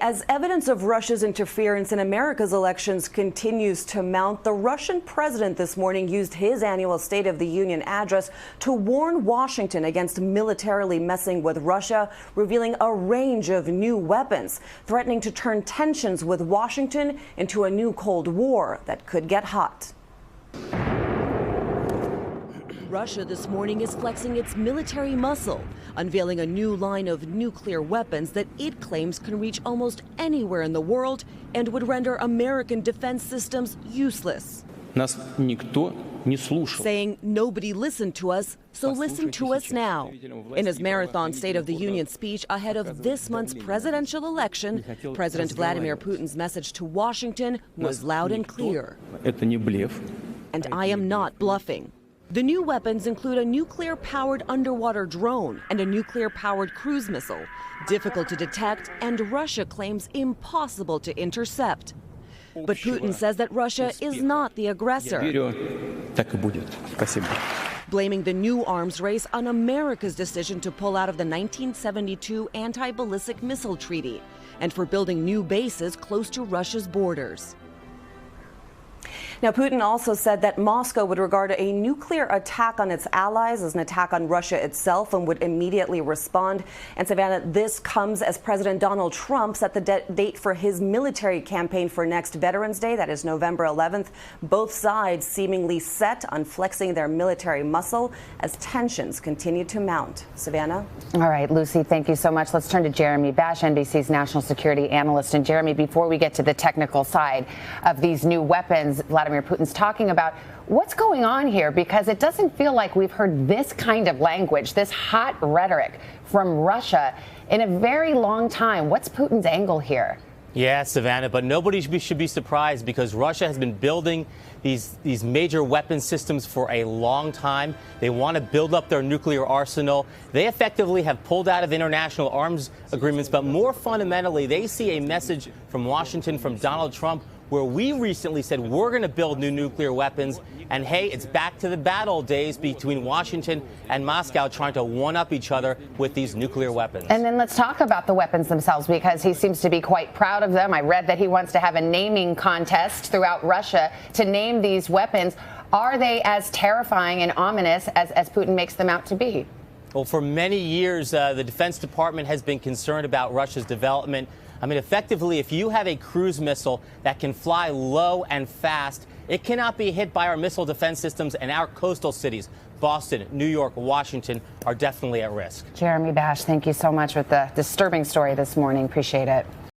As evidence of Russia's interference in America's elections continues to mount, the Russian president this morning used his annual State of the Union address to warn Washington against militarily messing with Russia, revealing a range of new weapons, threatening to turn tensions with Washington into a new Cold War that could get hot. Russia this morning is flexing its military muscle, unveiling a new line of nuclear weapons that it claims can reach almost anywhere in the world and would render American defense systems useless. Saying nobody listened to us, so listen to us now. In his marathon State of the Union speech ahead of this month's presidential election, President Vladimir Putin's message to Washington was loud and clear. And I am not bluffing. The new weapons include a nuclear-powered underwater drone and a nuclear-powered cruise missile, difficult to detect and Russia claims impossible to intercept. But Putin says that Russia is not the aggressor, blaming the new arms race on America's decision to pull out of the 1972 anti-ballistic missile treaty and for building new bases close to Russia's borders. Now, Putin also said that Moscow would regard a nuclear attack on its allies as an attack on Russia itself and would immediately respond. And Savannah, this comes as President Donald Trump set the date for his military campaign for next Veterans Day, that is November 11th. Both sides seemingly set on flexing their military muscle as tensions continue to mount. Savannah? All right, Lucy, thank you so much. Let's turn to Jeremy Bash, NBC's national security analyst. And Jeremy, before we get to the technical side of these new weapons Vladimir Putin's talking about, what's going on here? Because it doesn't feel like we've heard this kind of language, this hot rhetoric from Russia in a very long time. What's Putin's angle here? Yeah, Savannah, but nobody should be surprised because Russia has been building these major weapon systems for a long time. They want to build up their nuclear arsenal. They effectively have pulled out of international arms agreements, but more fundamentally, they see a message from Washington, from Donald Trump, where we recently said we're going to build new nuclear weapons. And hey, it's back to the bad old days between Washington and Moscow trying to one-up each other with these nuclear weapons. And then let's talk about the weapons themselves, because he seems to be quite proud of them. I read that he wants to have a naming contest throughout Russia to name these weapons. Are they as terrifying and ominous as Putin makes them out to be? Well, for many years, the Defense Department has been concerned about Russia's development. I mean, effectively, if you have a cruise missile that can fly low and fast, it cannot be hit by our missile defense systems, and our coastal cities, Boston, New York, Washington, are definitely at risk. Jeremy Bash, thank you so much with the disturbing story this morning. Appreciate it.